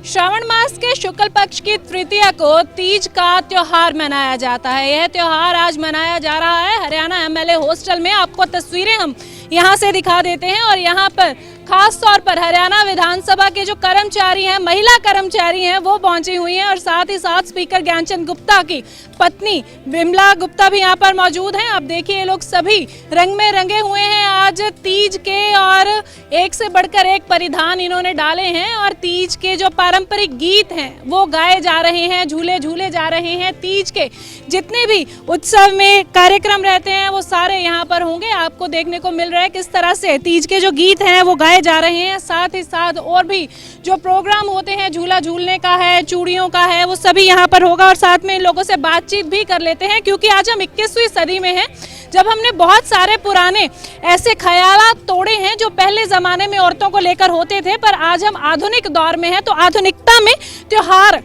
श्रावण मास के शुक्ल पक्ष की तृतीया को तीज का त्योहार मनाया जाता है। यह त्योहार आज मनाया जा रहा है हरियाणा एमएलए हॉस्टल में। आपको तस्वीरें हम यहां से दिखा देते हैं और यहां पर खास तौर पर हरियाणा विधानसभा के जो कर्मचारी हैं, महिला कर्मचारी हैं, वो पहुंची हुई हैं और साथ ही साथ स्पीकर ज्ञानचंद गुप्ता की पत्नी विमला गुप्ता भी यहां पर मौजूद हैं। आप देखिए ये लोग सभी रंग में रंगे हुए हैं आज तीज के, और एक से बढ़कर एक परिधान इन्होंने डाले हैं और तीज के जो पारंपरिक गीत हैं वो गाए जा रहे हैं, झूले झूले जा रहे हैं। तीज के जितने भी उत्सव में कार्यक्रम रहते हैं वो सारे यहाँ पर होंगे। आपको देखने को मिल रहा है किस तरह से तीज के जो गीत हैं वो गाए जा रहे हैं। साथ ही साथ और भी जो प्रोग्राम होते हैं, झूला झूलने का है, चूड़ियों का है, वो सभी यहाँ पर होगा। और साथ में इन लोगों से बातचीत भी कर लेते हैं क्योंकि आज हम 21वीं सदी में हैं, जब हमने बहुत सारे पुराने ऐसे ख्यालात तोड़े हैं जो पहले ज़माने में औरतों को लेकर होते थे, पर आज हम आधुनिक दौर में हैं। तो आधुनिकता में त्योहार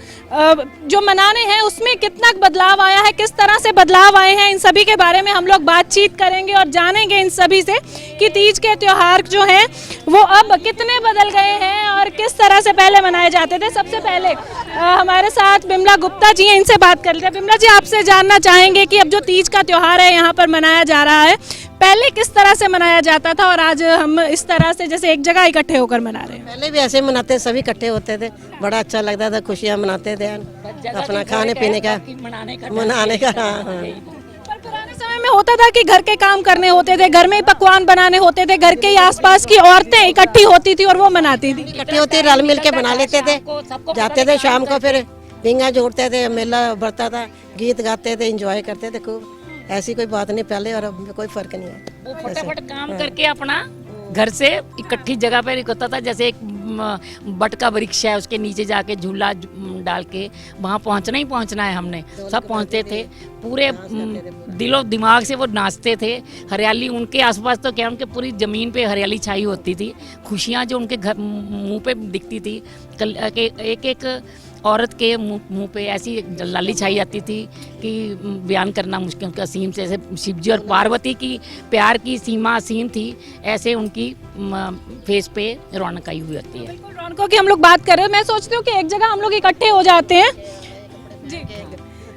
जो मनाने हैं उसमें कितना बदलाव आया है, किस तरह से बदलाव आए हैं, इन सभी के बारे में हम लोग बातचीत करेंगे और जानेंगे इन सभी से कि तीज के त्योहार जो हैं वो अब कितने बदल गए हैं और किस तरह से पहले मनाए जाते थे। सबसे पहले हमारे साथ विमला गुप्ता जी हैं, इनसे बात कर लेते हैं। विमला जी, आपसे जानना चाहेंगे कि अब जो तीज का त्योहार है यहाँ पर मनाया जा रहा है, पहले किस तरह से मनाया जाता था और आज हम इस तरह से जैसे एक जगह इकट्ठे होकर मना रहे हैं। पहले भी ऐसे मनाते, सभी इकट्ठे होते थे, बड़ा अच्छा लगता था, खुशियाँ मनाते थे, अपना खाने पीने का मनाने का। पर पुराने समय में होता था कि घर के काम करने होते थे, घर में ही पकवान बनाने होते थे, घर के ही आसपास की औरतें इकट्ठी होती थी और वो मनाती थी। इकट्ठी होती, रल मिल के बना लेते थे, जाते थे शाम को, फिर पींगा जोड़ते थे, मेला बढ़ता था, गीत गाते थे, एंजॉय करते थे खूब। ऐसी कोई बात नहीं पहले और अब में कोई फर्क नहीं है। वो फटाफट काम करके अपना घर से इकट्ठी जगह पर होता था, जैसे एक बट का वृक्ष है उसके नीचे जाके झूला डाल के वहाँ पहुँचना ही पहुँचना है। हमने सब पहुँचते थे, पूरे दिलो दिमाग से वो नाचते थे। हरियाली उनके आसपास तो क्या, उनके पूरी ज़मीन पे हरियाली छाई होती थी। खुशियाँ जो उनके घर मुँह पे दिखती थी, एक एक औरत के मुंह पे ऐसी लाली छाई जाती थी कि बयान करना मुश्किल। उनका असीम से, जैसे शिवजी और पार्वती की प्यार की सीमा असीम थी, ऐसे उनकी फेस पे रौनक आई हुई होती है। बिल्कुल रौनकों की हम लोग बात कर रहे हैं। मैं सोचती हूँ कि एक जगह हम लोग इकट्ठे हो जाते हैं जी,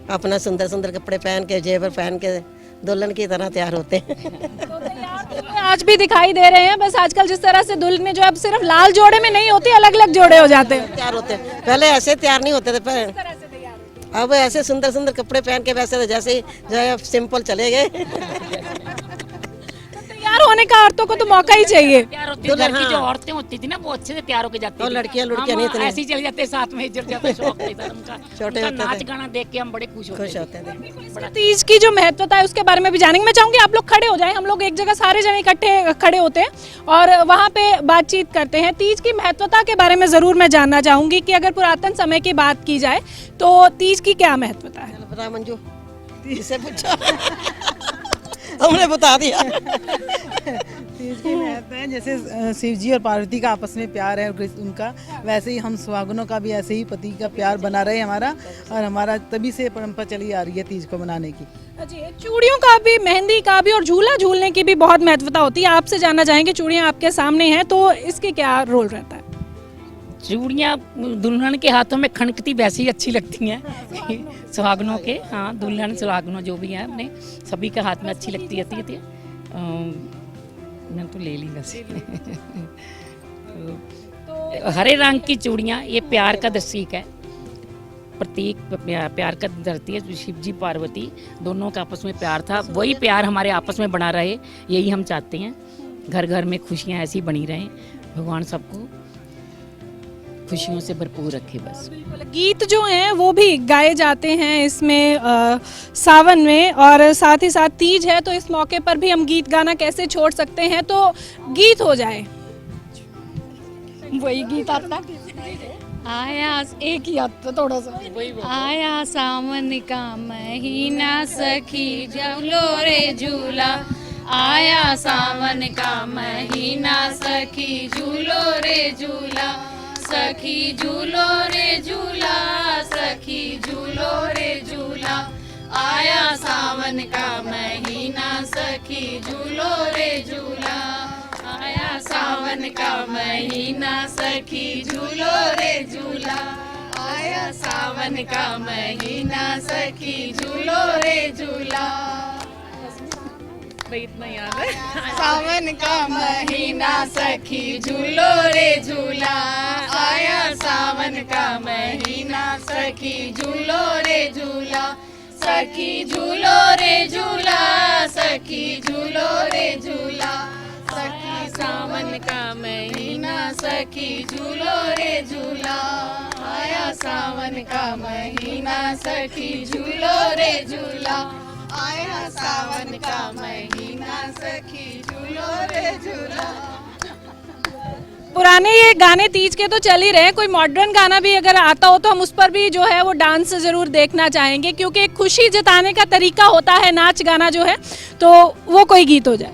अपना सुंदर सुंदर कपड़े पहन के, जेवर पहन के दुल्हन की तरह तैयार होते हैं। तो आज भी दिखाई दे रहे हैं। बस आजकल जिस तरह से दुल्हन जो है अब सिर्फ लाल जोड़े में नहीं होती, अलग अलग जोड़े हो जाते हैं, तैयार होते हैं। पहले ऐसे तैयार नहीं होते थे, अब ऐसे सुंदर सुंदर कपड़े पहन के वैसे जैसे जो है सिंपल चले गए। तैयार होने का औरतों को तो मौका ही चाहिए। तैयार होती घर की जो औरतें होती थी ना, वो अच्छे से तैयार होके जाती थी। लड़कियां नहीं इतने ऐसे ही चले जाते साथ में, जाते शौक नहीं था उनका। छोटे उनका नाच गाना देख के हम बड़े खुश होते थे। तीज की जो महत्वता है उसके बारे में भी जानेंगे। मैं चाहूंगी आप लोग खड़े हो जाएं, हम लोग एक जगह सारे जने इकट्ठे खड़े होते हैं और वहाँ पे बातचीत करते हैं। तीज की महत्वता के बारे में जरूर मैं जानना चाहूंगी कि अगर पुरातन समय की बात की जाए तो तीज की क्या महत्वता है। बता मंजू, इससे पूछो, हमने बता दिया। तीज की महत्व है, जैसे शिव जी और पार्वती का आपस में प्यार है उनका, वैसे ही हम सुहागनों का भी ऐसे ही पति का प्यार बना रहे हमारा, और हमारा तभी से परंपरा चली आ रही है तीज को मनाने की। जी, चूड़ियों का भी, मेहंदी का भी और झूला झूलने की भी बहुत महत्वता होती है। आपसे जानना चाहेंगे, चूड़ियाँ आपके सामने हैं तो इसके क्या रोल रहता है। चूड़ियाँ दुल्हन के हाथों में खनकती वैसे ही अच्छी लगती हैं सुहागनों के। हाँ, दुल्हन सुहागनों जो भी हैं अपने सभी के हाथ में अच्छी लगती थी। मैंने तो ले ली वैसे। तो हरे रंग की चूड़ियाँ, ये प्यार का प्रतीक है, प्रतीक प्यार का धरती है। शिव जी पार्वती दोनों का आपस में प्यार था, वही प्यार हमारे आपस में बना रहे, यही हम चाहते हैं। घर घर में खुशियाँ ऐसी बनी रहें, भगवान सबको खुशियों से भरपूर रखे। बस गीत जो हैं वो भी गाए जाते हैं इसमें सावन में, और साथ ही साथ तीज है तो इस मौके पर भी हम गीत गाना कैसे छोड़ सकते हैं। तो गीत हो जाए, वही गीत आता आया, एक ही आता थोड़ा सा। आया सावन का महीना, सखी झूलो रे झूला। आया सावन का महीना, सखी झूलो रे झूला। सखी झूलो रे झूला, सखी झूलो रे झूला। आया सावन का महीना, सखी झूलो रे झूला। आया सावन का महीना, सखी झूलो रे झूला। सावन का महीना सखी झूलो रे झूला। भाई इतना याद है। सावन का महीना सखी झूलो रे झूला, आया सावन का महीना सखी झूलो रे झूला, सखी झूलो रे झूला, सखी झूलो रे झूला, सखी सावन का महीना सखी झूलो रे झूला, आया सावन का महीना सखी झूलो रे झूला, आया सावन का महीना सखी झूलो रे झूला। पुराने ये गाने तीज के तो चल ही रहे हैं, कोई मॉडर्न गाना भी अगर आता हो तो हम उस पर भी जो है वो डांस जरूर देखना चाहेंगे, क्योंकि एक खुशी जताने का तरीका होता है नाच गाना जो है, तो वो कोई गीत हो जाए।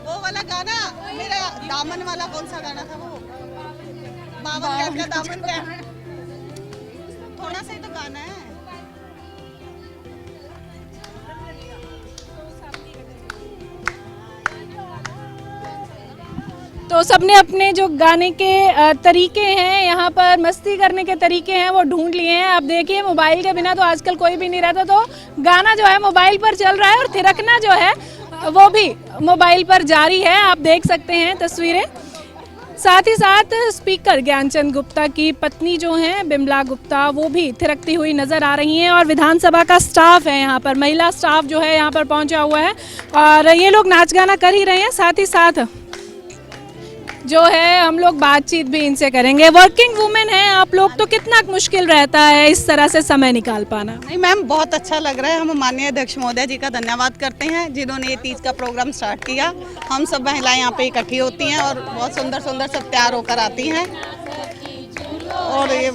वो वाला गाना मेरा दामन वाला कौन सा गाना था वो? बावन कैप का दामन कैप, थोड़ा सा ही तो गाना है। तो सबने अपने जो गाने के तरीके हैं, यहाँ पर मस्ती करने के तरीके हैं वो ढूंढ लिए हैं। आप देखिए मोबाइल के बिना तो आजकल कोई भी नहीं रहता, तो गाना जो है मोबाइल पर चल रहा है और थिरकना जो है वो भी मोबाइल पर जारी है। आप देख सकते हैं तस्वीरें। साथ ही साथ स्पीकर ज्ञानचंद गुप्ता की पत्नी जो हैं बिमला गुप्ता, वो भी थिरकती हुई नज़र आ रही हैं, और विधानसभा का स्टाफ है यहाँ पर, महिला स्टाफ जो है यहाँ पर पहुँचा हुआ है और ये लोग नाच गाना कर ही रहे हैं। साथ ही साथ जो है हम लोग बातचीत भी इनसे करेंगे। वर्किंग वुमेन हैं आप लोग, तो कितना मुश्किल रहता है इस तरह से समय निकाल पाना? नहीं मैम, बहुत अच्छा लग रहा है। हम माननीय अध्यक्ष महोदय जी का धन्यवाद करते हैं जिन्होंने ये तीज का प्रोग्राम स्टार्ट किया। हम सब महिलाएं यहाँ पे इकट्ठी होती हैं और बहुत सुंदर सुंदर सब तैयार होकर आती हैं, और ये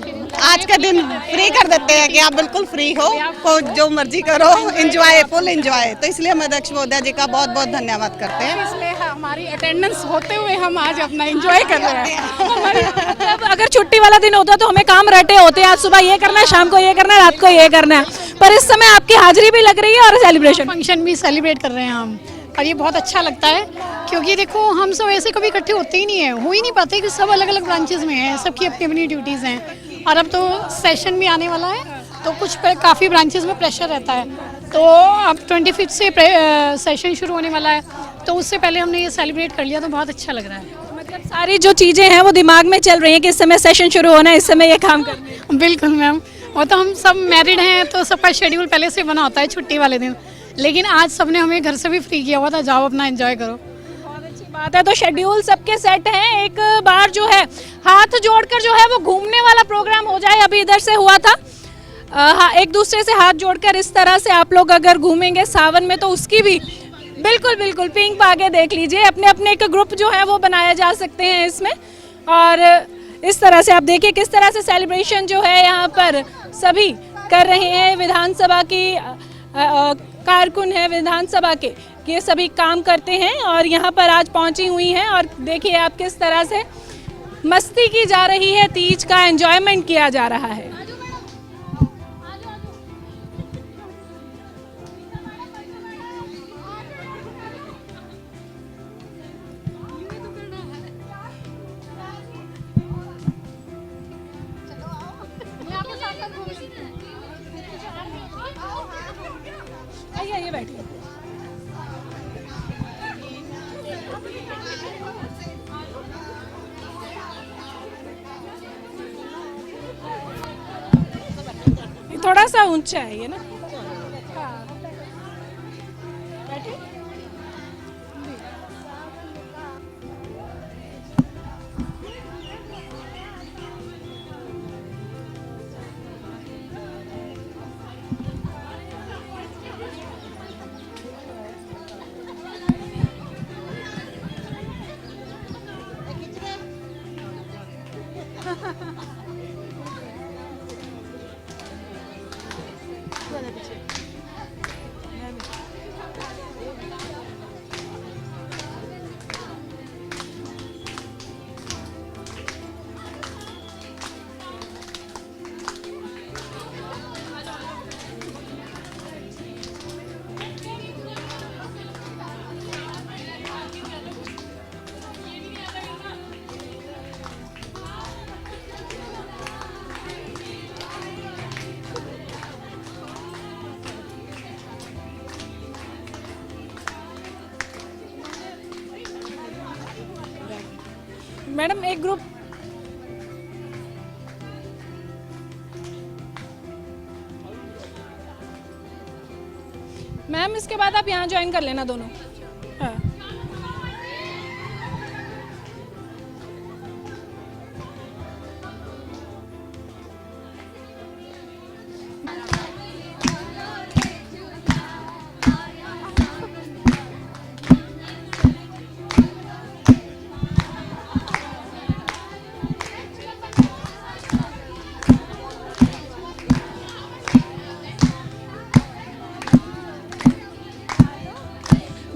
आज का दिन फ्री कर देते हैं कि आप बिल्कुल फ्री हो, को जो मर्जी करो, एंजॉय, फुल एंजॉय। तो इसलिए हम अध्यक्ष महोदय जी का बहुत बहुत धन्यवाद करते हैं। इसलिए हमारी अटेंडेंस होते हुए हम आज अपना एंजॉय कर रहे हैं। मतलब अगर छुट्टी वाला दिन होता तो हमें काम रटे होते हैं, आज सुबह ये करना है, शाम को ये करना है, रात को ये करना है, पर इस समय आपकी हाजिरी भी लग रही है और सेलिब्रेशन फंक्शन भी सेलिब्रेट कर रहे हैं हम, और ये बहुत अच्छा लगता है क्योंकि देखो हम सब ऐसे कभी इकट्ठे होते ही नहीं है, हो ही नहीं पाते कि सब अलग अलग ब्रांचेस में हैं, सबकी अपनी अपनी ड्यूटीज़ हैं। और अब तो सेशन भी आने वाला है, तो कुछ काफ़ी ब्रांचेस में प्रेशर रहता है, तो अब 25 से सेशन शुरू होने वाला है, तो उससे पहले हमने ये सेलिब्रेट कर लिया, तो बहुत अच्छा लग रहा है। मतलब सारी जो चीज़ें हैं वो दिमाग में चल रही हैं कि इस समय सेशन शुरू होना है, इस समय ये काम करना है। बिल्कुल मैम, वो तो हम सब मैरिड हैं तो सबका शेड्यूल पहले से बना होता है छुट्टी वाले दिन, लेकिन आज सबने हमें घर से भी फ्री किया हुआ था, जाओ अपना एंजॉय करो। बात है, तो शेड्यूल सबके सेट हैं। एक बार जो है हाथ जोड़कर जो है वो घूमने वाला प्रोग्राम हो जाए। अभी इधर से हुआ था, एक दूसरे से हाथ जोड़कर इस तरह से आप लोग अगर घूमेंगे सावन में, तो उसकी भी बिल्कुल बिल्कुल पिंक आगे देख लीजिए, अपने अपने एक ग्रुप जो है वो बनाया जा सकते हैं इसमें। और इस तरह से आप देखिए किस तरह से सेलिब्रेशन जो है यहाँ पर सभी कर रहे हैं। विधानसभा की कारकुन है विधानसभा के, ये सभी काम करते हैं और यहाँ पर आज पहुँची हुई हैं, और देखिए आप किस तरह से मस्ती की जा रही है, तीज का एंजॉयमेंट किया जा रहा है। आइए बैठिए। थोड़ा सा ऊंचा है ये ना। मैडम एक ग्रुप मैम इसके बाद आप यहाँ ज्वाइन कर लेना दोनों। हाँ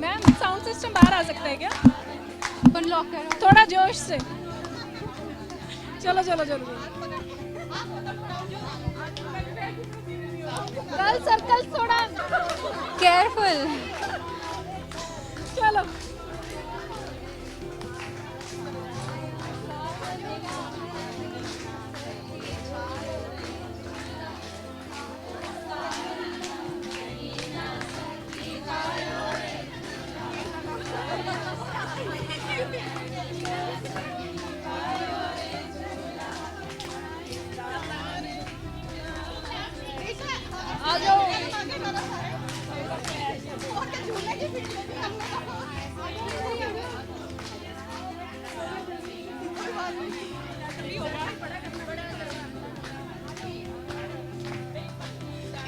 मैम साउंड सिस्टम बाहर आ सकता है क्या? लॉक करो। थोड़ा जोश से। चलो चलो चलो गर्ल सर्कल थोड़ा केयरफुल। चलो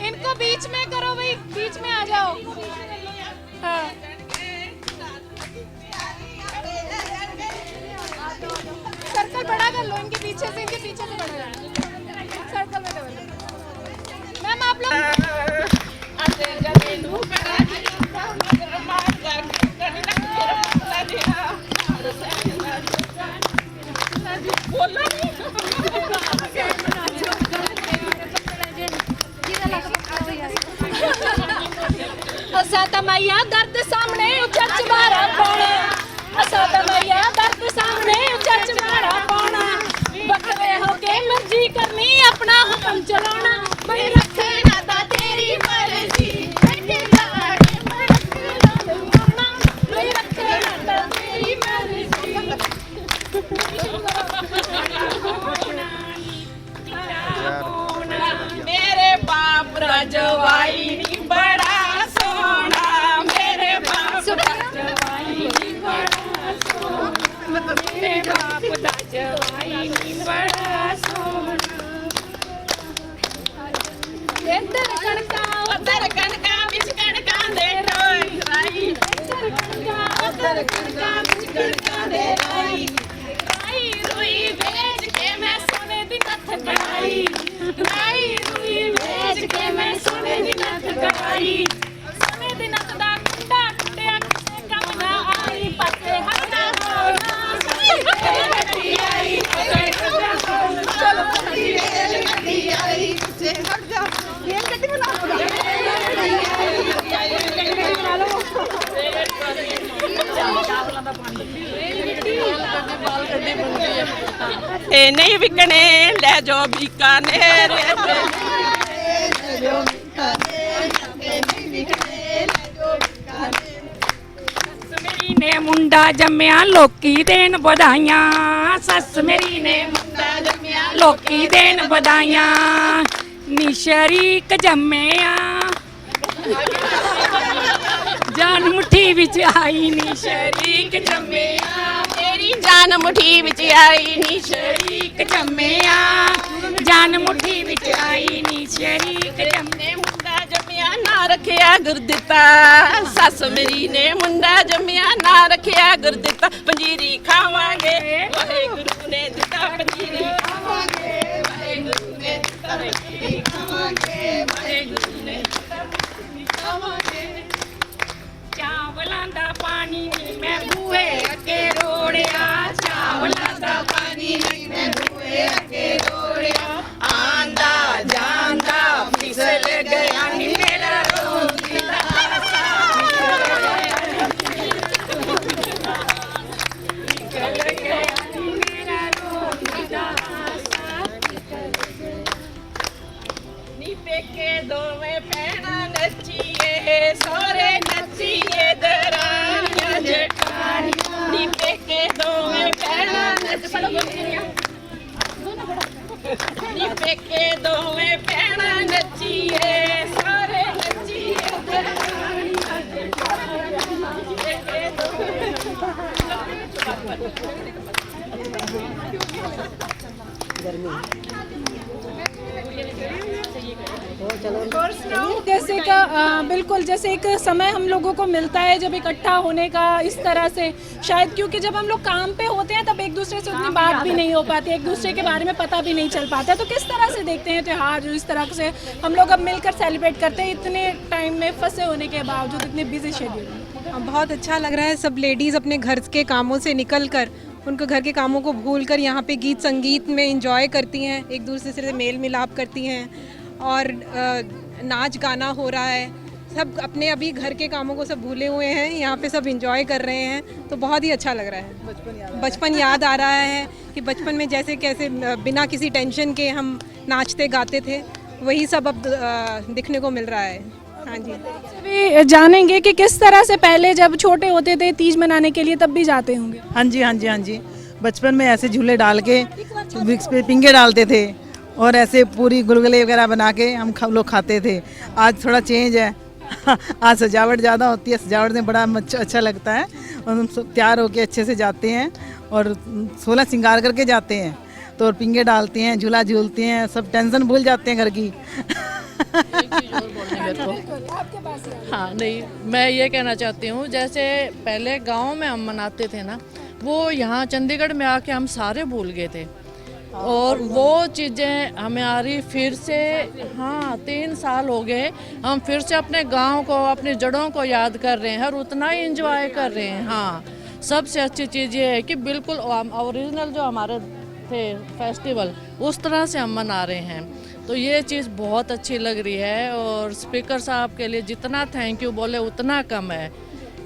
इनको बीच में करो भाई, बीच में आ जाओ। हाँ सर्कल बड़ा कर लो, इनके पीछे से बड़ा कर लो। सर्कल में डबल। मैम आप लोग असा त मैया दर्द सामने चच मारा पाना, असा त मैया दर्द सामने चच मारा पाना, बखरे होके मर्जी करनी अपना हुक्म चलाना, मैं रखे नाता तेरी मर्जी, मैं रखे नाता तेरी मर्जी। मेरे बाप राजवाई नी बड़ा सोना, मेरे बाप राजवाई नी बड़ा सोना, मेरे बाप राजवाई नी बड़ा सोना। इधर कणका उधर कणका बिच कणका दे रोई राई, इधर कणका उधर कणका बिच कणका दे रोई, राई रुई बेच के मैं सोने दी नथ कढ़ाई, राई रुई बेच के मैं सोने दी नथ कढ़ाई, सोने दी नथ दा कुंडा टुटिया किसे कम ना आई, पासे हटना होना गड्डी आई, चलो गड्डी आई, पीछे हट जा, रेल गड्डी बना लो, नहीं बिकने ले जो बीकानेर, मेरी ने मुंडा जम्मिया लोकी देन बधाइयां, सस मेरी ने मुंडा जम्मिया लोकी देन बधाइयां, नी शरीक जम्मिया जान मुट्ठी विच आई, नी शरीक जम्मिया तेरी जान मुट्ठी विच आई, नी शरीक जम्मिया जान मुट्ठी विच आई, नी शरीक जम्मे। मुंडा जम्मिया ना रखिया गुर दिता, सस मेरी ने मुंडा जम्मिया ना रखिया गुर दिता, पंजीरी खावांगे वाहेगुरु ने दिता, पंजीरी खावांगे वाहेगुरु ने दिता, पंजीरी खावांगे वाहेगुरु ने दिता, पंजीरी खावांगे। चावलां दा पानी नी मैं बूहे अगे रोड़िया, चावलां दा पानी नी मैं बूहे अगे रोड़िया, आंदा जांदा फिसल गया नी मेरा रोंदी दा सा, निकल गया नी मेरा रोंदी दा सा, नी पेके दोवें भैणां नच्चीए, सोरे नच्चीए दरानियां जठानियां, नी पेके दोवें भैणां नच्चीए नी पेके दोवें भैणां नच्चीए सारे नच्चीए जैसे का बिल्कुल जैसे एक समय हम लोगों को मिलता है जब इकट्ठा होने का इस तरह से, शायद क्योंकि जब हम लोग काम पे होते हैं तब एक दूसरे से उतनी बात भी नहीं हो पाती, एक दूसरे के बारे में पता भी नहीं चल पाता। तो किस तरह से देखते हैं त्योहार जो इस तरह से हम लोग अब मिलकर सेलिब्रेट करते हैं इतने टाइम में फंसे होने के बावजूद, इतने बिजी शेड्यूल में? बहुत अच्छा लग रहा है। सब लेडीज़ अपने घर के कामों से निकल कर, उनको घर के कामों को भूल कर यहाँ पे गीत संगीत में इंजॉय करती हैं, एक दूसरे से मेल मिलाप करती हैं और नाच गाना हो रहा है। सब अपने अभी घर के कामों को सब भूले हुए हैं, यहाँ पे सब इंजॉय कर रहे हैं, तो बहुत ही अच्छा लग रहा है। बचपन याद आ रहा है कि बचपन में जैसे कैसे बिना किसी टेंशन के हम नाचते गाते थे, वही सब अब दिखने को मिल रहा है। हाँ जी, भी जानेंगे कि किस तरह से पहले जब छोटे होते थे तीज मनाने के लिए तब भी जाते होंगे। हाँ जी, हाँ जी, हाँ जी। बचपन में ऐसे झूले डाल के विक्स पे पिंगे डालते थे और ऐसे पूरी गुलगुले वगैरह बना के हम लोग खाते थे। आज थोड़ा चेंज है आज सजावट ज़्यादा होती है, सजावट में बड़ा अच्छा लगता है और हम सब तैयार होके अच्छे से जाते हैं और 16 श्रृंगार करके जाते हैं, तो पिंगे डालते हैं, झूला झूलते हैं, सब टेंशन भूल जाते हैं घर की। हाँ, नहीं, मैं ये कहना चाहती हूँ, जैसे पहले गांव में हम मनाते थे ना, वो यहाँ चंडीगढ़ में आके हम सारे भूल गए थे और वो चीज़ें हमारी फिर से, हाँ 3 साल हो गए, हम फिर से अपने गांव को, अपनी जड़ों को याद कर रहे हैं और उतना ही एंजॉय कर रहे हैं। हाँ, सबसे अच्छी चीज़ ये है कि बिल्कुल ओरिजिनल जो हमारे थे फेस्टिवल उस तरह से हम मना रहे हैं, तो ये चीज़ बहुत अच्छी लग रही है। और स्पीकर साहब के लिए जितना थैंक यू बोले उतना कम है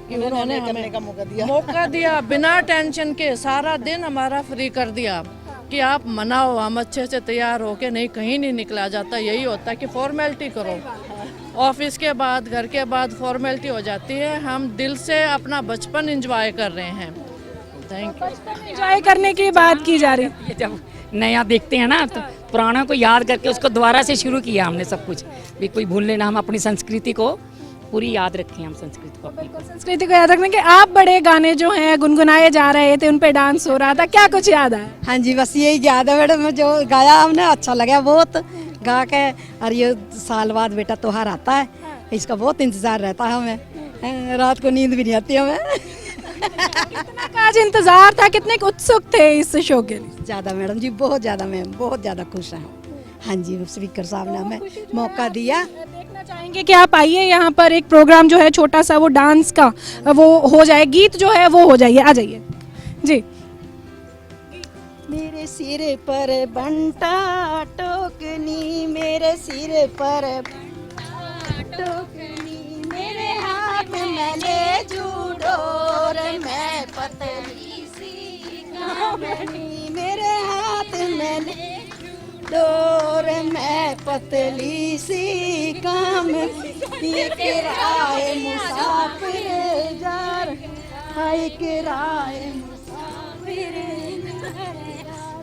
कि उन्होंने हमें मौका दिया बिना टेंशन के, सारा दिन हमारा फ्री कर दिया कि आप मनाओ, हम अच्छे से तैयार होके, नहीं कहीं नहीं निकला जाता, यही होता है कि फॉर्मेलिटी करो, ऑफिस के बाद घर के बाद फॉर्मेलिटी हो जाती है। हम दिल से अपना बचपन एंजॉय कर रहे हैं। Thank you. एंजॉय करने की बात की जा रही है, जब नया देखते हैं ना तो पुराना को याद करके उसको दोबारा से शुरू किया हमने सब कुछ भी, कोई भूलने ना, हम अपनी संस्कृति को पूरी याद रखें, हम संस्कृति को अपनी संस्कृति को याद रखने के। आप बड़े गाने जो हैं गुनगुनाए जा रहे थे, उन पे डांस हो रहा था, क्या कुछ याद आया? हाँ जी, बस यही याद है मैडम, जो गाया हमने अच्छा लगा बहुत गा के। और ये साल बाद बेटा त्योहार आता है, इसका बहुत इंतजार रहता है हमें, रात को नींद भी नहीं आती हमें। कितना आज इंतजार था, कितने उत्सुक थे इस शो के लिए? ज़्यादा मैडम जी, बहुत ज़्यादा, मैम बहुत ज़्यादा खुश हैं। हाँ जी, स्पीकर साहब ने हमें मौका दिया। देखना चाहेंगे कि आप आइए यहाँ पर, एक प्रोग्राम जो है छोटा सा वो डांस का वो हो जाए, गीत जो है वो हो जाइए, आ जाइए जी। मेरे सिर पर बंटा टोकनी, मेरे सिर पर टोकनी, मेरे हाथ में ले जूडोर, मैं पतली सी कामनी, मेरे हाथ में ले डोर, मैं पतली सी काम, ये किराए मुसाफिर जार, हाय किराए मुसाफिर,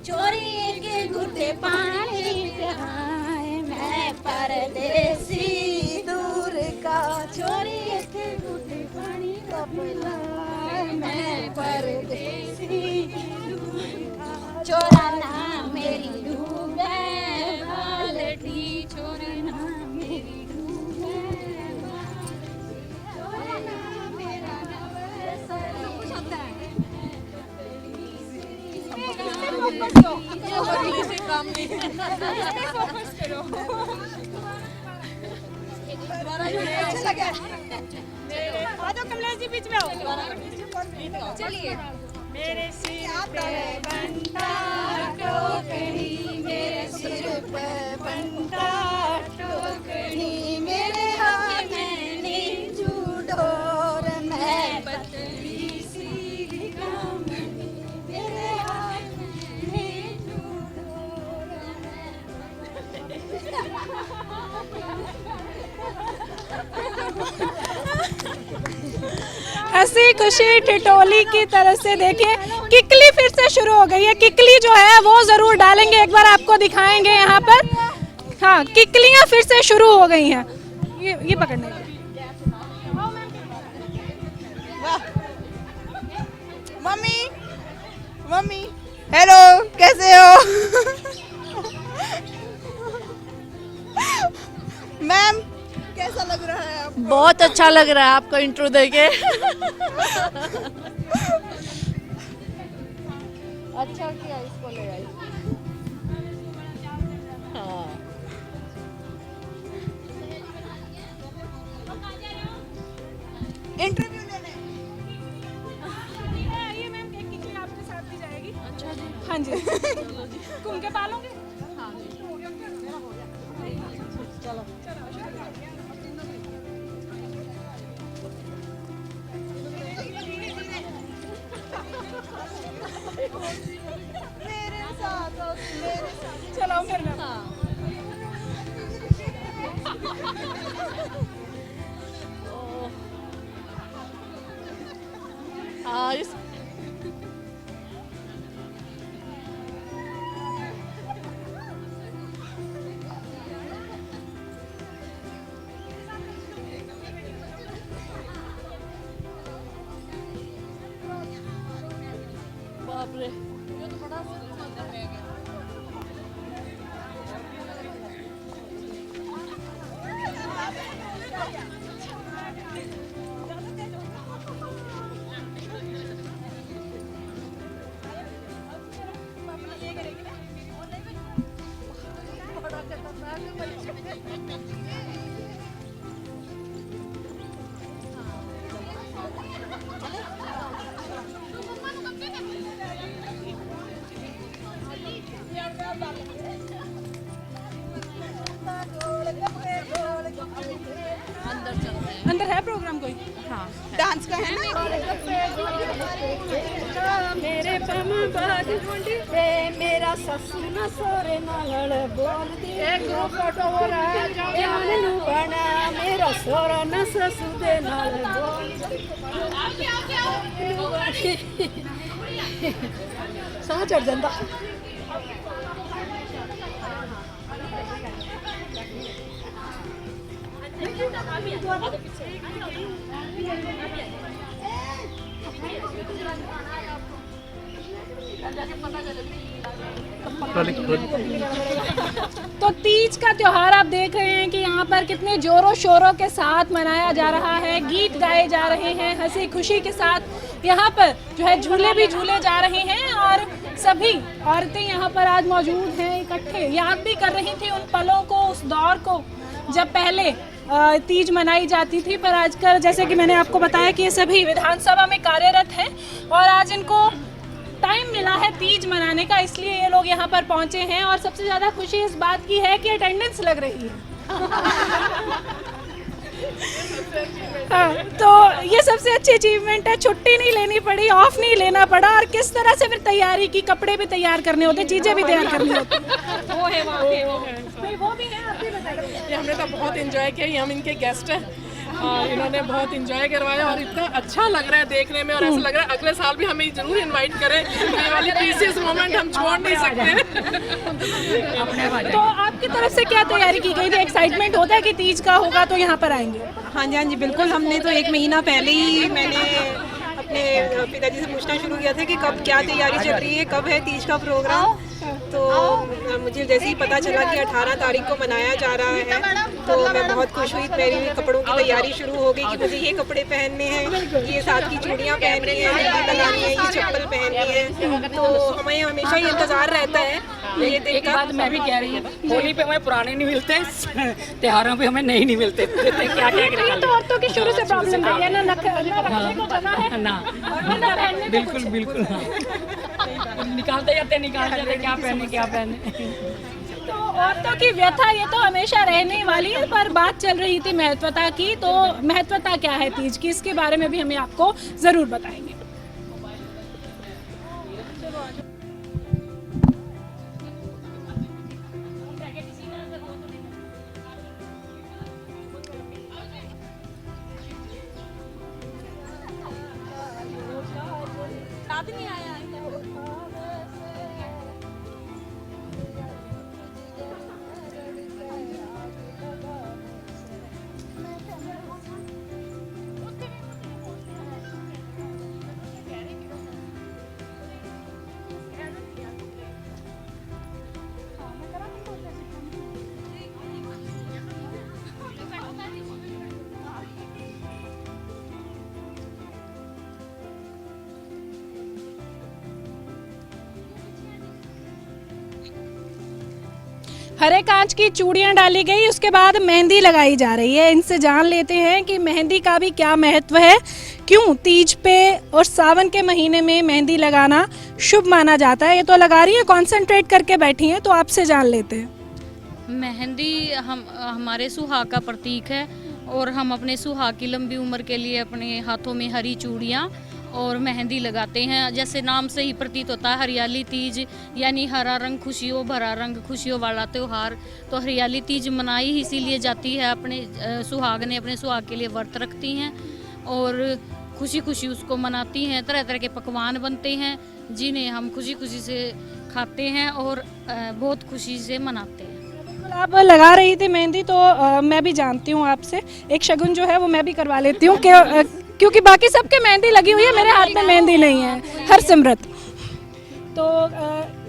चोरी के घुटे पानी पिलाए, मैं परदेसी दूर का, चोरी के घुटे पानी का पिलाए, मैं परदेसी दूर का, चोराना मेरी डूबे बाल्टी, चोराना मेरी डूबे बाल्टी, चोराना मेरा काम नहीं। कमलेश जी बीच में आओ, चलिए। मेरे सिर पे बंटा टोकरी, मेरे सिर पे बंटा टोकरी, मेरे हाथ में नींजू डोर, मैं पतली सी कामनी, मेरे हाथ में नींजू डोर, हंसी खुशी टिटोली की तरह से देखिए किकली फिर से शुरू हो गई है। किकली जो है वो जरूर डालेंगे, एक बार आपको दिखाएंगे यहाँ पर। हाँ, किकलियां फिर से शुरू हो गई हैं। ये पकड़ने का। मम्मी मम्मी हेलो, कैसे हो? मैम कैसा लग रहा है आपको? बहुत अच्छा लग रहा है आपको इंट्रो देके। अच्छा किया इसको ले आई। हाँ। इंटरव्यू लेने ये मैम एक किकली आपके साथ भी जाएगी। अच्छा जी। हाँ जी। घूम के पालोगे? हाँ। चलो। मेरे साथ चलो फिर मैं। हाँ इस बाप रे, ये तो बड़ा सुंदर है। अंदर है प्रोग्राम कोई? हाँ। डांस का है ना? मेरे मेरा ससुर न सोरे नाल बोल दे, एक फोटो हो रहा है बना, मेरा सोरा न ससुर दे नाल बोल साह चढ़ जाता। तो तीज का त्योहार आप देख रहे हैं कि यहाँ पर कितने जोरों शोरों के साथ मनाया जा रहा है, गीत गाए जा रहे हैं, हंसी खुशी के साथ यहाँ पर जो है झूले भी झूले जा रहे हैं और सभी औरतें यहाँ पर आज मौजूद हैं, इकट्ठे याद भी कर रही थी उन पलों को, उस दौर को जब पहले तीज मनाई जाती थी। पर आजकल जैसे कि मैंने आपको बताया कि ये सभी विधानसभा में कार्यरत हैं और आज इनको टाइम मिला है तीज मनाने का, इसलिए ये लोग यहाँ पर पहुँचे हैं। और सबसे ज़्यादा खुशी इस बात की है कि अटेंडेंस लग रही है। हाँ, तो ये सबसे अच्छी अचीवमेंट है। छुट्टी नहीं लेनी पड़ी, ऑफ नहीं लेना पड़ा और किस तरह से फिर तैयारी की, कपड़े भी तैयार करने होते, चीज़ें भी तैयार करनी होती। वो है वो भी है। आप भी बताइए। हमने तो बहुत एंजॉय किया, हम इनके गेस्ट हैं और इन्होंने बहुत एंजॉय करवाया और इतना अच्छा लग रहा है देखने में और ऐसा लग रहा है अगले साल भी हमें जरूर इनवाइट करें। ये वाली प्रीशियस मोमेंट हम छोड़ नहीं सकते। तो आपकी तरफ से क्या तैयारी की गई थी? एक्साइटमेंट होता है कि तीज का होगा तो यहाँ पर आएंगे? हाँ जी बिल्कुल। हमने तो 1 महीना पहले ही मैंने अपने पिताजी से पूछना शुरू किया था कि कब क्या तैयारी चल रही है, कब है तीज का प्रोग्राम। तो मुझे जैसे ही पता चला कि 18 तारीख को मनाया जा रहा है तो मैं बहुत खुश हुई। मेरी कपड़ों की तैयारी शुरू हो गई कि मुझे ये कपड़े पहनने हैं, ये साथ की चूड़ियाँ पहननी है, मेहंदी लगानी है, ये चप्पल पहननी है। तो हमें हमेशा ही इंतज़ार रहता है ये दिन एक का। बात मैं भी कह रही हूँ, होली पे हमें पुराने नहीं मिलते, त्योहारों पे हमें नहीं मिलते। क्या क्या तो औरतों की शुरू से प्रॉब्लम रही है ना, रखने को जगह है ना, बिल्कुल बिल्कुल। निकालते जाते क्या पहने। तो औरतों की व्यथा ये तो हमेशा रहने वाली है। पर बात चल रही थी महत्वता की, तो महत्वता क्या है तीज की, इसके बारे में भी हमें आपको जरूर बताएंगे। याद नहीं आया हरे कांच की चूड़ियां डाली गई, उसके बाद मेहंदी लगाई जा रही है। इनसे जान लेते हैं कि मेहंदी का भी क्या महत्व है, क्यों तीज पे और सावन के महीने में मेहंदी लगाना शुभ माना जाता है। ये तो लगा रही है, कॉन्सेंट्रेट करके बैठी हैं, तो आपसे जान लेते हैं। मेहंदी हमारे सुहाग का प्रतीक है और हम अपने सुहाग की लंबी उम्र के लिए अपने हाथों में हरी चूड़ियाँ और मेहंदी लगाते हैं। जैसे नाम से ही प्रतीत होता है हरियाली तीज, यानी हरा रंग खुशियों, भरा रंग खुशियों वाला त्यौहार। तो हरियाली तीज मनाई इसीलिए जाती है, अपने सुहाग ने अपने सुहाग के लिए व्रत रखती हैं और खुशी खुशी उसको मनाती हैं। तरह तरह के पकवान बनते हैं जिन्हें हम खुशी खुशी से खाते हैं और बहुत खुशी से मनाते हैं। आप लगा रही थी मेहंदी, तो मैं भी जानती हूँ आपसे, एक शगुन जो है वो मैं भी करवा लेती हूँ क्योंकि बाकी सबके मेहंदी लगी हुई है, मेरे हाथ में मेहंदी नहीं है। हरसिमरत, तो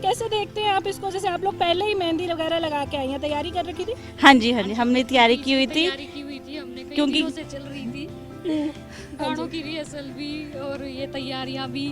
कैसे देखते हैं आप इसको? जैसे आप लोग पहले ही मेहंदी वगैरह लगा के आई हैं, तैयारी कर रखी थी? हाँ जी, हाँ जी, हमने तैयारी की हुई थी हमने कई क्योंकि दिनों से चल रही थी गानों की रिहर्सल भी और ये तैयारियां भी,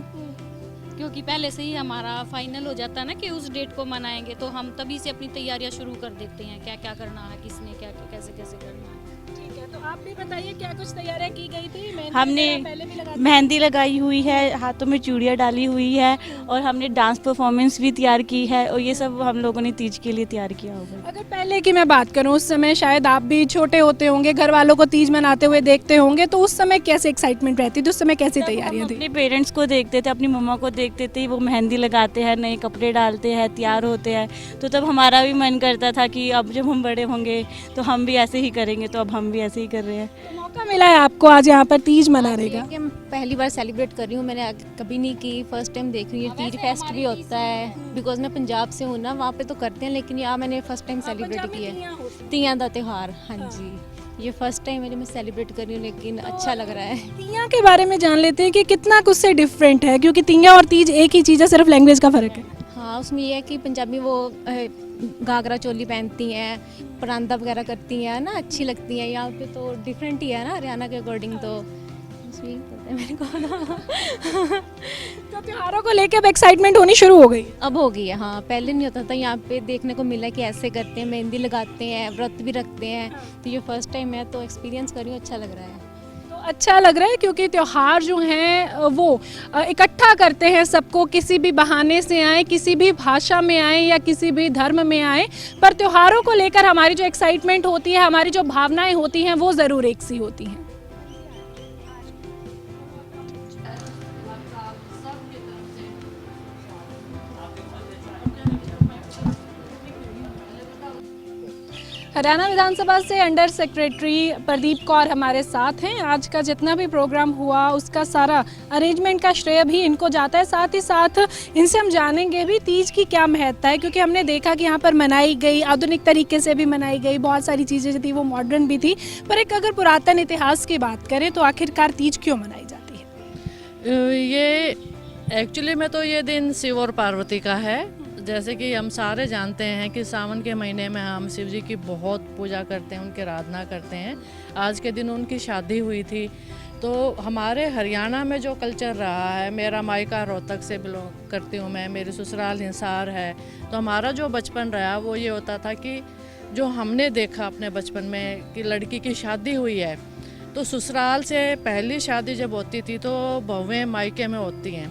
क्योंकि पहले से ही हमारा फाइनल हो जाता है ना कि उस डेट को मनाएंगे, तो हम तभी से अपनी तैयारियां शुरू कर देते हैं, क्या क्या करना है, किसने क्या कैसे कैसे करना है। ठीक है, तो आप भी बताइए क्या कुछ तैयारियां की गई थी? हमने पहले भी लगा मेहंदी लगाई हुई है, हाथों में चूड़ियाँ डाली हुई है और हमने डांस परफॉर्मेंस भी तैयार की है और ये सब हम लोगों ने तीज के लिए तैयार किया होगा। अगर पहले की मैं बात करूं, उस समय शायद आप भी छोटे होते होंगे, घर वालों को तीज मनाते हुए देखते होंगे, तो उस समय कैसे एक्साइटमेंट रहती थी? उस समय कैसी तैयारियां थी? अपने पेरेंट्स को देखते थे, अपनी मम्मा को देखते थे, वो मेहंदी लगाते हैं, नए कपड़े डालते हैं, तैयार होते हैं, तो तब हमारा भी मन करता था कि अब जब हम बड़े होंगे तो हम भी ऐसे ही करेंगे, तो अब हम भी ऐसे ही कर रहे हैं। तो मौका मिला है आपको आज यहाँ पर तीज मनाने का? मैं पहली बार सेलिब्रेट कर रही हूँ, मैंने कभी नहीं की, फर्स्ट टाइम देख रही हूँ। तीज फेस्ट भी होता है, बिकॉज मैं पंजाब से हूँ ना, वहाँ पे तो करते हैं, लेकिन यहाँ मैंने फर्स्ट टाइम सेलिब्रेट किया है तियां दा त्यौहार। हाँ जी, ये फर्स्ट टाइम मैं सेलिब्रेट कर रही हूँ, लेकिन अच्छा लग रहा है। तियां के बारे में जान लेते हैं कि कितना कुछ से डिफरेंट है, क्योंकि तियां और तीज एक ही चीज़ है, सिर्फ लैंग्वेज का फ़र्क है। हाँ, उसमें ये है कि पंजाबी वो घाघरा चोली पहनती हैं, परांदा वगैरह करती हैं ना, अच्छी लगती हैं। यहाँ पे तो डिफरेंट ही है ना, हरियाणा के अकॉर्डिंग, तो उसमें पता है मेरे को। तो त्योहारों को लेकर अब एक्साइटमेंट होनी शुरू हो गई? अब हो गई है, हाँ, पहले नहीं होता था। यहाँ पे देखने को मिला कि ऐसे करते हैं, मेहंदी लगाते हैं, व्रत भी रखते हैं, तो ये फर्स्ट टाइम है, तो एक्सपीरियंस कर रही हूँ, अच्छा लग रहा है। अच्छा लग रहा है क्योंकि त्योहार जो हैं वो इकट्ठा करते हैं सबको, किसी भी बहाने से आए, किसी भी भाषा में आए या किसी भी धर्म में आए, पर त्योहारों को लेकर हमारी जो एक्साइटमेंट होती है, हमारी जो भावनाएं होती हैं, वो ज़रूर एक सी होती हैं। हरियाणा विधानसभा से अंडर सेक्रेटरी प्रदीप कौर हमारे साथ हैं। आज का जितना भी प्रोग्राम हुआ उसका सारा अरेंजमेंट का श्रेय भी इनको जाता है। साथ ही साथ इनसे हम जानेंगे भी तीज की क्या महत्ता है, क्योंकि हमने देखा कि यहाँ पर मनाई गई, आधुनिक तरीके से भी मनाई गई, बहुत सारी चीज़ें जो थी वो मॉडर्न भी थी, पर एक अगर पुरातन इतिहास की बात करें तो आखिरकार तीज क्यों मनाई जाती है? ये एक्चुअली में तो ये दिन शिव और पार्वती का है। जैसे कि हम सारे जानते हैं कि सावन के महीने में हम शिव जी की बहुत पूजा करते हैं, उनकी आराधना करते हैं। आज के दिन उनकी शादी हुई थी। तो हमारे हरियाणा में जो कल्चर रहा है, मेरा मायका रोहतक से बिलोंग करती हूँ मैं, मेरी ससुराल हिसार है, तो हमारा जो बचपन रहा वो ये होता था कि जो हमने देखा अपने बचपन में कि लड़की की शादी हुई है, तो ससुराल से पहली शादी जब होती थी तो बहुएं मायके में होती हैं,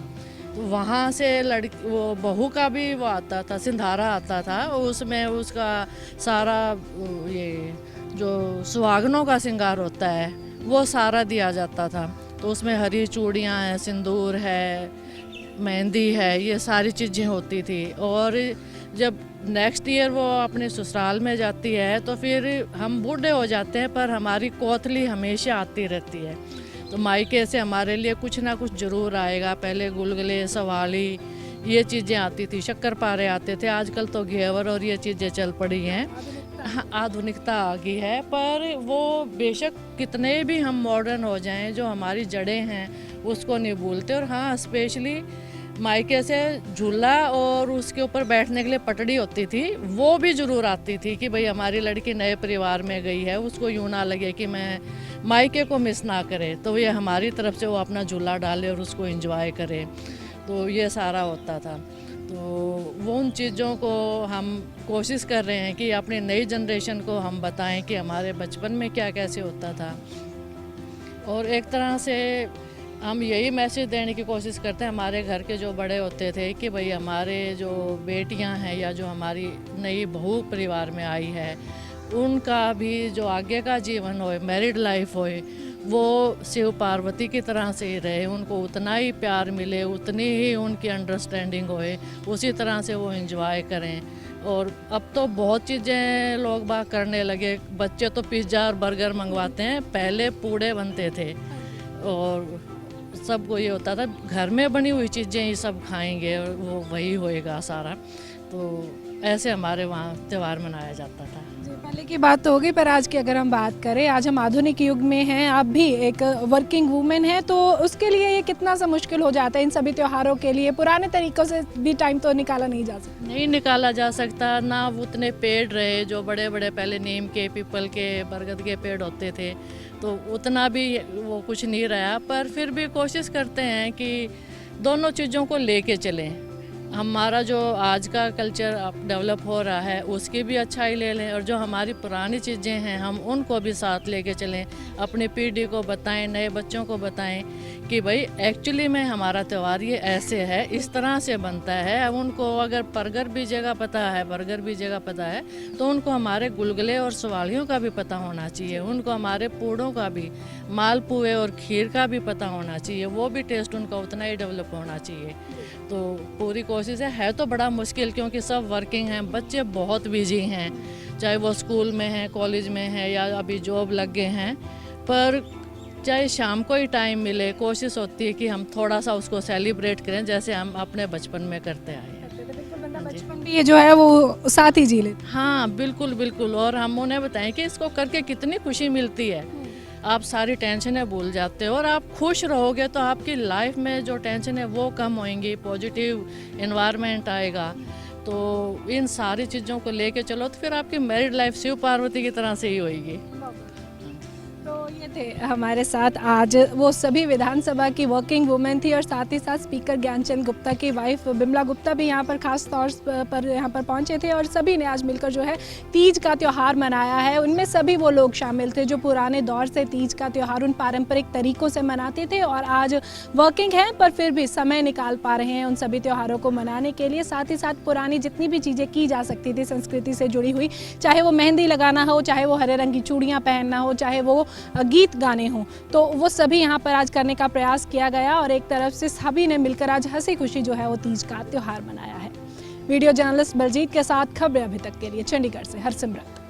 तो वहाँ से लड़की वो बहू का भी वो आता था, सिंधारा आता था, उसमें उसका सारा ये जो सुहागनों का श्रृंगार होता है वो सारा दिया जाता था। तो उसमें हरी चूड़ियाँ हैं, सिंदूर है, मेहंदी है, ये सारी चीज़ें होती थी। और जब नेक्स्ट ईयर वो अपने ससुराल में जाती है तो फिर हम बूढ़े हो जाते हैं, पर हमारी कोथली हमेशा आती रहती है। तो मायके से हमारे लिए कुछ ना कुछ ज़रूर आएगा। पहले गुलगुले, सवाली, ये चीज़ें आती थी, शक्कर पारे आते थे। आजकल तो घेवर और ये चीज़ें चल पड़ी हैं, आधुनिकता आ गई है। पर वो बेशक कितने भी हम मॉडर्न हो जाएं, जो हमारी जड़ें हैं उसको नहीं भूलते। और हाँ, स्पेशली मायके से झूला और उसके ऊपर बैठने के लिए पटड़ी होती थी, वो भी ज़रूर आती थी कि भाई हमारी लड़की नए परिवार में गई है, उसको यूँ ना लगे कि मैं मायके को मिस ना करे, तो ये हमारी तरफ से वो अपना झूला डाले और उसको एंजॉय करे। तो ये सारा होता था। तो वो उन चीज़ों को हम कोशिश कर रहे हैं कि अपनी नई जनरेशन को हम बताएं कि हमारे बचपन में क्या कैसे होता था। और एक तरह से हम यही मैसेज देने की कोशिश करते हैं हमारे घर के जो बड़े होते थे कि भाई हमारे जो बेटियां हैं या जो हमारी नई बहू परिवार में आई है उनका भी जो आगे का जीवन होए, मैरिड लाइफ होए, वो शिव पार्वती की तरह से ही रहे, उनको उतना ही प्यार मिले, उतनी ही उनकी अंडरस्टैंडिंग होए, उसी तरह से वो एंजॉय करें। और अब तो बहुत चीज़ें लोग बाग करने लगे, बच्चे तो पिज़्ज़ा और बर्गर मंगवाते हैं, पहले पूड़े बनते थे और सबको ये होता था घर में बनी हुई चीज़ें ही सब खाएंगे और वो वही होएगा सारा। तो ऐसे हमारे वहाँ त्यौहार मनाया जाता था। जी, पहले की बात तो होगी, पर आज की अगर हम बात करें, आज हम आधुनिक युग में हैं, आप भी एक वर्किंग वूमेन हैं, तो उसके लिए ये कितना सा मुश्किल हो जाता है इन सभी त्योहारों के लिए? पुराने तरीक़ों से भी टाइम तो निकाला नहीं जा सकता? नहीं निकाला जा सकता, ना उतने पेड़ रहे जो बड़े बड़े पहले नीम के, पीपल के, बरगद के पेड़ होते थे, तो उतना भी वो कुछ नहीं रहा। पर फिर भी कोशिश करते हैं कि दोनों चीज़ों को लेके चलें। हमारा जो आज का कल्चर डेवलप हो रहा है उसकी भी अच्छाई ले लें और जो हमारी पुरानी चीज़ें हैं हम उनको भी साथ लेके चलें, अपनी पीढ़ी को बताएं, नए बच्चों को बताएं कि भाई एक्चुअली में हमारा त्यौहार ये ऐसे है, इस तरह से बनता है। अब उनको अगर बर्गर भी जगह पता है, बर्गर भी जगह पता है, तो उनको हमारे गुलगुले और सवालियों का भी पता होना चाहिए, उनको हमारे पूड़ों का भी, मालपुए और खीर का भी पता होना चाहिए, वो भी टेस्ट उनका उतना ही डेवलप होना चाहिए। तो पूरी कोशिश है तो बड़ा मुश्किल क्योंकि सब वर्किंग हैं, बच्चे बहुत बिजी हैं, चाहे वो स्कूल में हैं, कॉलेज में हैं या अभी जॉब लग गए हैं, पर चाहे शाम को ही टाइम मिले, कोशिश होती है कि हम थोड़ा सा उसको सेलिब्रेट करें जैसे हम अपने बचपन में करते आए हैं। बचपन भी ये जो है वो साथ ही जी लेते। हाँ बिल्कुल बिल्कुल, और हम उन्हें बताएं कि इसको करके कितनी खुशी मिलती है, आप सारी टेंशनें भूल जाते हो और आप खुश रहोगे तो आपकी लाइफ में जो टेंशन है वो कम होएंगी, पॉजिटिव एनवायरनमेंट आएगा। तो इन सारी चीज़ों को लेके चलो तो फिर आपकी मैरिड लाइफ शिव पार्वती की तरह से ही होएगी। तो ये थे हमारे साथ आज वो सभी विधानसभा की वर्किंग वुमेन थी और साथ ही साथ स्पीकर ज्ञानचंद गुप्ता की वाइफ बिमला गुप्ता भी यहाँ पर खास तौर पर यहाँ पर पहुँचे थे और सभी ने आज मिलकर जो है तीज का त्यौहार मनाया है। उनमें सभी वो लोग शामिल थे जो पुराने दौर से तीज का त्यौहार उन पारंपरिक तरीक़ों से मनाते थे और आज वर्किंग हैं पर फिर भी समय निकाल पा रहे हैं उन सभी त्योहारों को मनाने के लिए। साथ ही साथ पुरानी जितनी भी चीज़ें की जा सकती थी संस्कृति से जुड़ी हुई, चाहे वो मेहंदी लगाना हो, चाहे वो हरे रंग की चूड़ियाँ पहनना हो, चाहे वो गीत गाने हों, तो वो सभी यहाँ पर आज करने का प्रयास किया गया और एक तरफ से सभी ने मिलकर आज हंसी खुशी जो है वो तीज का त्यौहार मनाया है। वीडियो जर्नलिस्ट बलजीत के साथ खबरें अभी तक के लिए चंडीगढ़ से हरसिमरत।